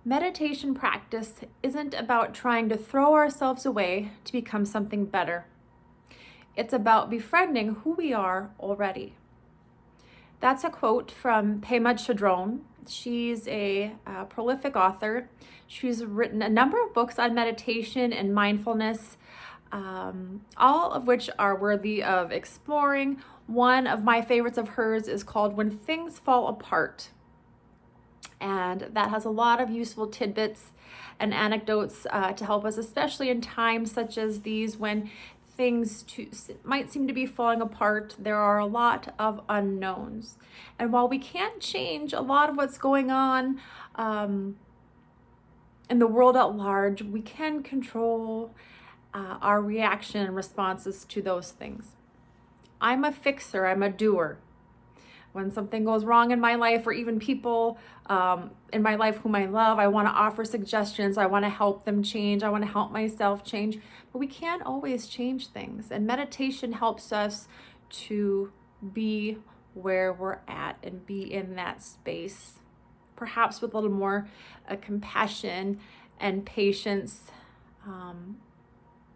Meditation practice isn't about trying to throw ourselves away to become something better. It's about befriending who we are already. That's a quote from Pema Chodron. She's a prolific author. She's written a number of books on meditation and mindfulness, all of which are worthy of exploring. One of my favorites of hers is called When Things Fall Apart. And that has a lot of useful tidbits and anecdotes to help us, especially in times such as these when things might seem to be falling apart. There are a lot of unknowns. And while we can't change a lot of what's going on in the world at large, we can control our reaction and responses to those things. I'm a fixer, I'm a doer. When something goes wrong in my life, or even people in my life whom I love, I want to offer suggestions. I want to help them change. I want to help myself change. But we can't always change things. And meditation helps us to be where we're at and be in that space, perhaps with a little more compassion and patience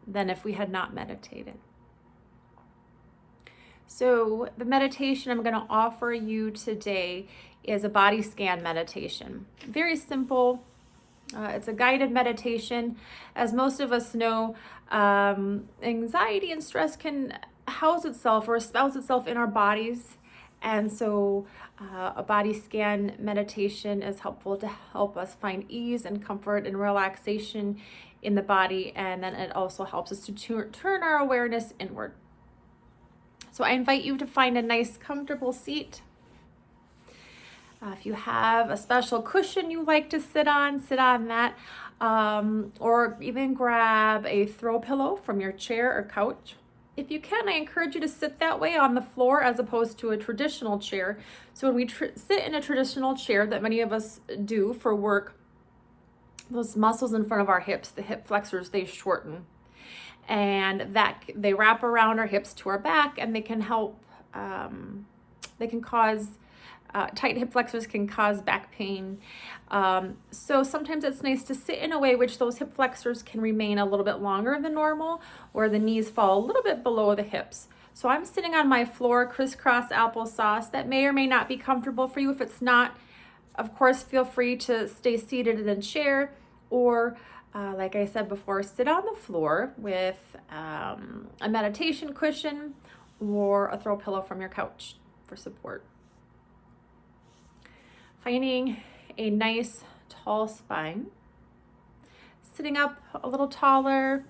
than if we had not meditated. So the meditation I'm going to offer you today is a body scan meditation. Very simple. It's a guided meditation. As most of us know, anxiety and stress can house itself or espouse itself in our bodies. And so a body scan meditation is helpful to help us find ease and comfort and relaxation in the body. And then it also helps us to turn our awareness inward. So I invite you to find a nice, comfortable seat. If you have a special cushion you like to sit on that. Or even grab a throw pillow from your chair or couch. If you can, I encourage you to sit that way on the floor as opposed to a traditional chair. So when we sit in a traditional chair that many of us do for work, those muscles in front of our hips, the hip flexors, they shorten. And that they wrap around our hips to our back, and they can help, they can cause, tight hip flexors can cause back pain. So sometimes it's nice to sit in a way which those hip flexors can remain a little bit longer than normal, or the knees fall a little bit below the hips. So I'm sitting on my floor, crisscross applesauce. That may or may not be comfortable for you. If it's not, of course, feel free to stay seated in a chair, or like I said before, sit on the floor with a meditation cushion or a throw pillow from your couch for support. Finding a nice tall spine, sitting up a little taller.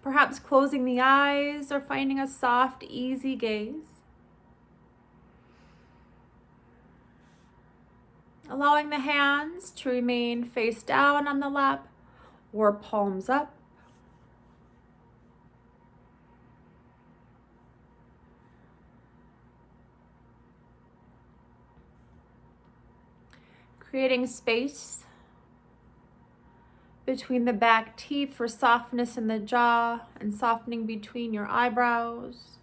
Perhaps closing the eyes or finding a soft, easy gaze. Allowing the hands to remain face down on the lap or palms up. Creating space between the back teeth for softness in the jaw and softening between your eyebrows.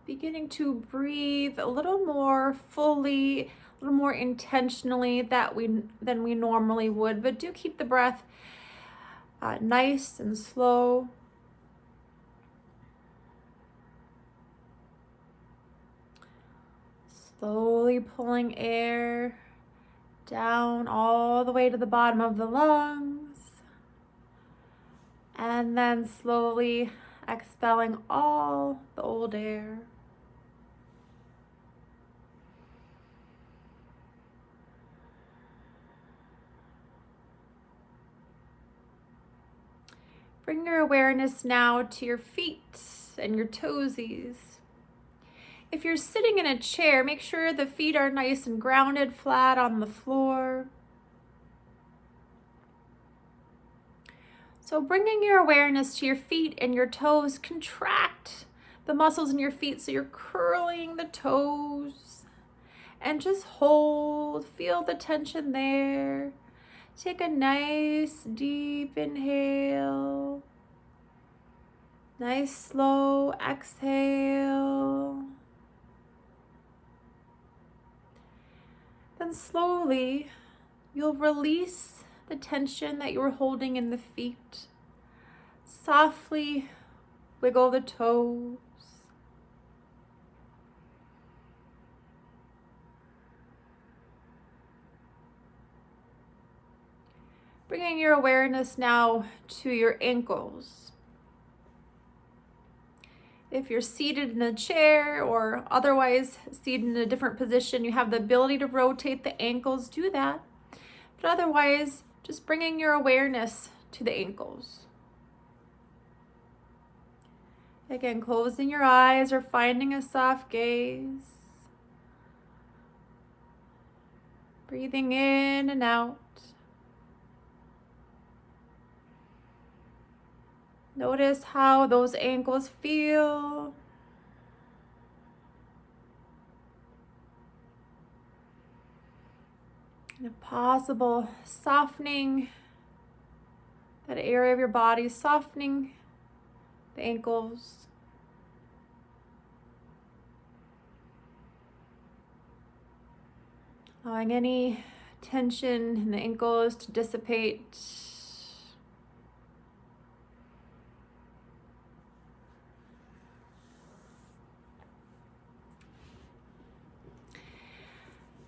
Beginning to breathe a little more fully, a little more intentionally than we normally would, but do keep the breath nice and slow. Slowly pulling air down all the way to the bottom of the lungs, and then slowly expelling all the old air. Bring your awareness now to your feet and your toesies. If you're sitting in a chair, make sure the feet are nice and grounded, flat on the floor. So bringing your awareness to your feet and your toes, contract the muscles in your feet, so you're curling the toes. And just hold, feel the tension there. Take a nice deep inhale. Nice slow exhale. Then slowly, you'll release the tension that you were holding in the feet. Softly wiggle the toes. Bringing your awareness now to your ankles. If you're seated in a chair or otherwise seated in a different position, you have the ability to rotate the ankles, do that. But otherwise, just bringing your awareness to the ankles. Again, closing your eyes or finding a soft gaze. Breathing in and out. Notice how those ankles feel. And if possible, softening that area of your body, softening the ankles. Allowing any tension in the ankles to dissipate.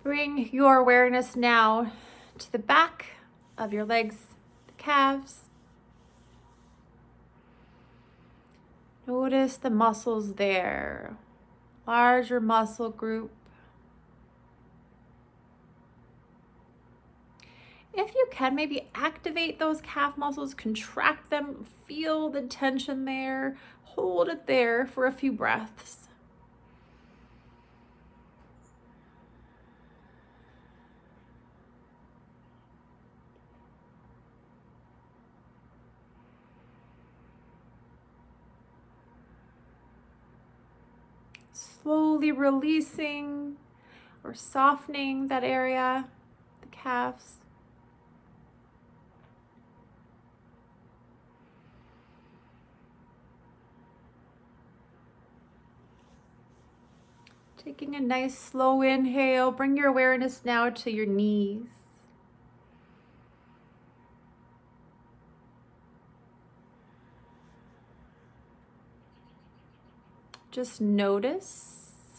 Bring your awareness now to the back of your legs, the calves. Notice the muscles there, larger muscle group. If you can, maybe activate those calf muscles, contract them, feel the tension there, hold it there for a few breaths. Slowly releasing or softening that area, the calves. Taking a nice slow inhale, bring your awareness now to your knees. Just notice,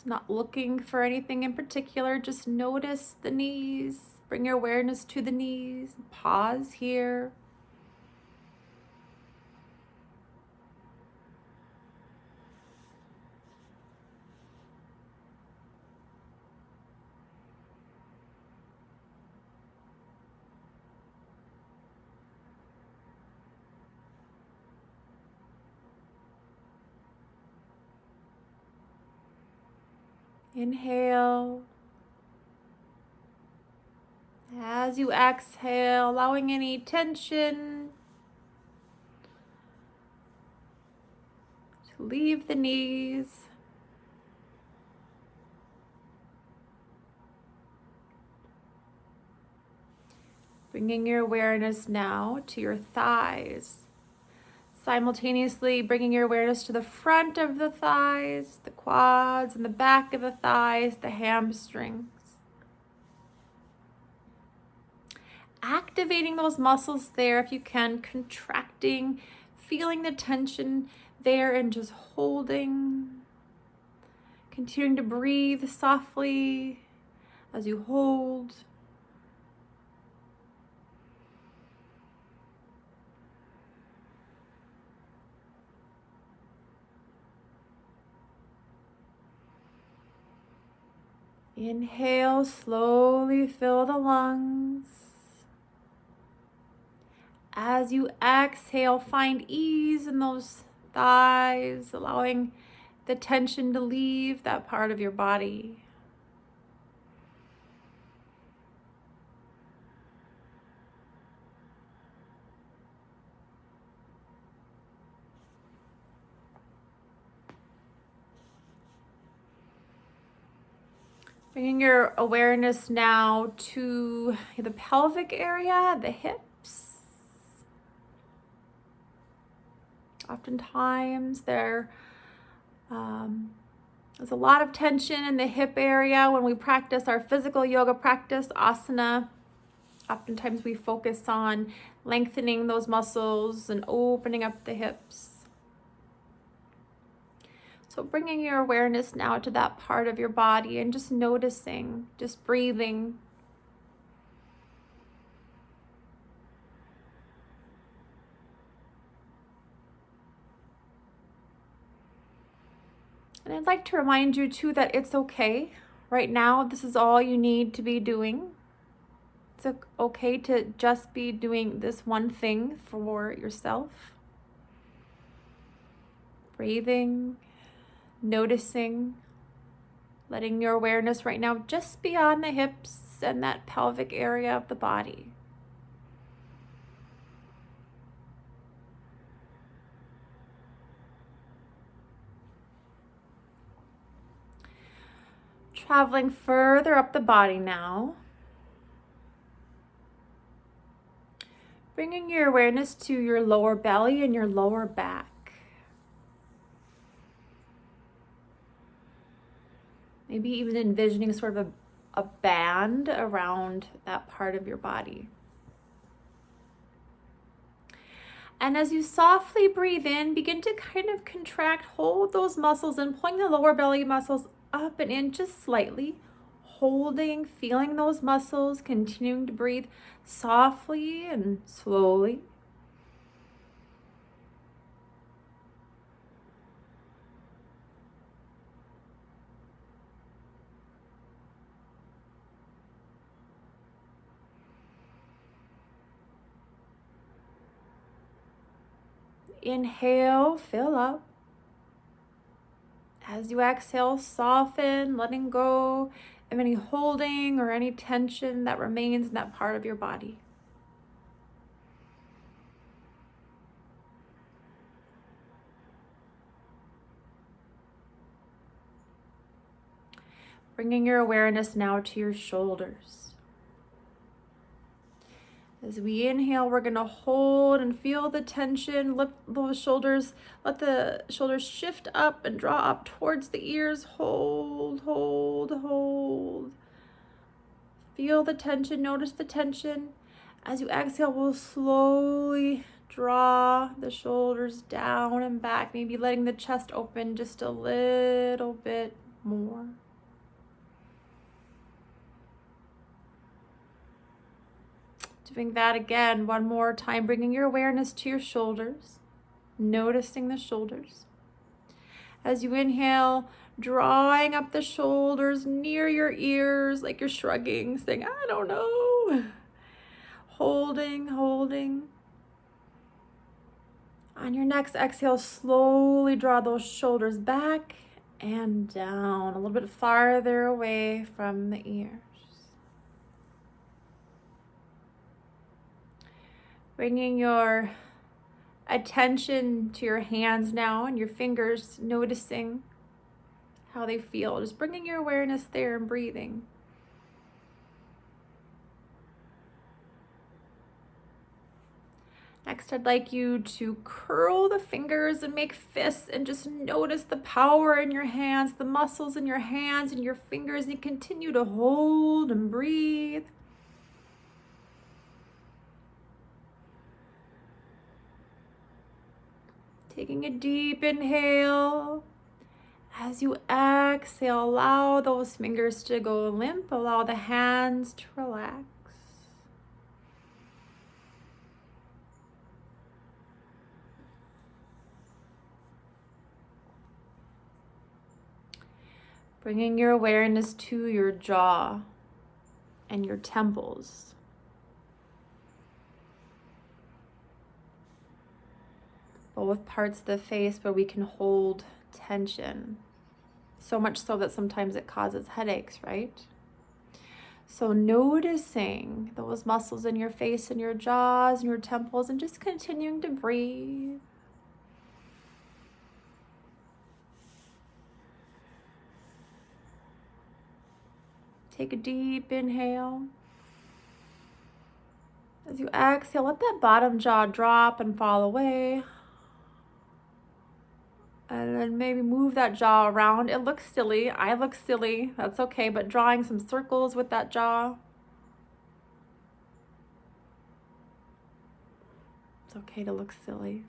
not looking for anything in particular, just notice the knees. Bring your awareness to the knees. Pause here. Inhale. As you exhale, allowing any tension to leave the knees. Bringing your awareness now to your thighs. Simultaneously bringing your awareness to the front of the thighs, the quads, and the back of the thighs, the hamstrings. Activating those muscles there if you can, contracting, feeling the tension there and just holding. Continuing to breathe softly as you hold. Inhale, slowly fill the lungs. As you exhale, find ease in those thighs, allowing the tension to leave that part of your body. Bringing your awareness now to the pelvic area, the hips. Oftentimes there's a lot of tension in the hip area when we practice our physical yoga practice, asana. Oftentimes we focus on lengthening those muscles and opening up the hips. So bringing your awareness now to that part of your body and just noticing, just breathing. And I'd like to remind you too that it's okay. Right now, this is all you need to be doing. It's okay to just be doing this one thing for yourself. Breathing, noticing, letting your awareness right now just be on the hips and that pelvic area of the body. Traveling further up the body now. Bringing your awareness to your lower belly and your lower back. Maybe even envisioning sort of a band around that part of your body. And as you softly breathe in, begin to kind of contract, hold those muscles and pulling the lower belly muscles up and in just slightly, holding, feeling those muscles, continuing to breathe softly and slowly. Inhale, fill up. As you exhale, soften, letting go of any holding or any tension that remains in that part of your body. Bringing your awareness now to your shoulders. As we inhale, we're going to hold and feel the tension, lift those shoulders, let the shoulders shift up and draw up towards the ears. Hold, hold, hold. Feel the tension, notice the tension. As you exhale, we'll slowly draw the shoulders down and back, maybe letting the chest open just a little bit more. Doing that again, one more time, bringing your awareness to your shoulders, noticing the shoulders. As you inhale, drawing up the shoulders near your ears, like you're shrugging, saying, I don't know. Holding, holding. On your next exhale, slowly draw those shoulders back and down, a little bit farther away from the ears. Bringing your attention to your hands now and your fingers, noticing how they feel. Just bringing your awareness there and breathing. Next, I'd like you to curl the fingers and make fists and just notice the power in your hands, the muscles in your hands and your fingers, and continue to hold and breathe. Taking a deep inhale. As you exhale, allow those fingers to go limp. Allow the hands to relax. Bringing your awareness to your jaw and your temples. Both parts of the face where we can hold tension. So much so that sometimes it causes headaches, right? So noticing those muscles in your face and your jaws and your temples and just continuing to breathe. Take a deep inhale. As you exhale, let that bottom jaw drop and fall away. And then maybe move that jaw around. It looks silly. I look silly. That's okay, but drawing some circles with that jaw. It's okay to look silly.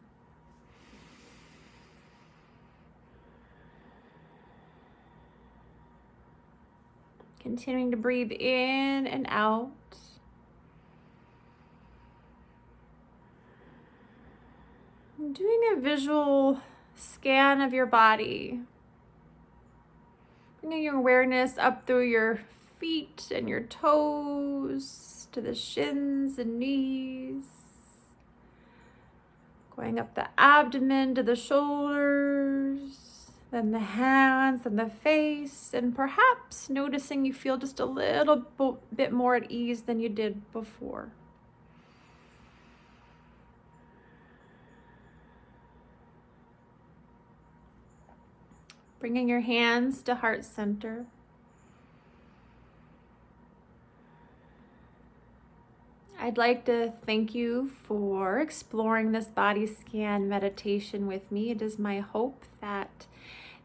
Continuing to breathe in and out. Doing a visual scan of your body. Bringing your awareness up through your feet and your toes to the shins and knees. Going up the abdomen to the shoulders, then the hands and the face, and perhaps noticing you feel just a little bit more at ease than you did before. Bringing your hands to heart center. I'd like to thank you for exploring this body scan meditation with me. It is my hope that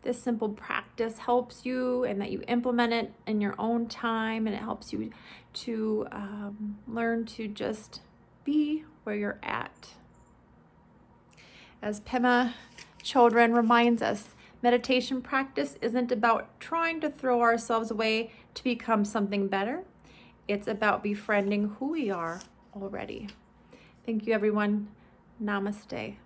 this simple practice helps you and that you implement it in your own time, and it helps you to learn to just be where you're at. As Pema Chodron reminds us, meditation practice isn't about trying to throw ourselves away to become something better. It's about befriending who we are already. Thank you, everyone. Namaste.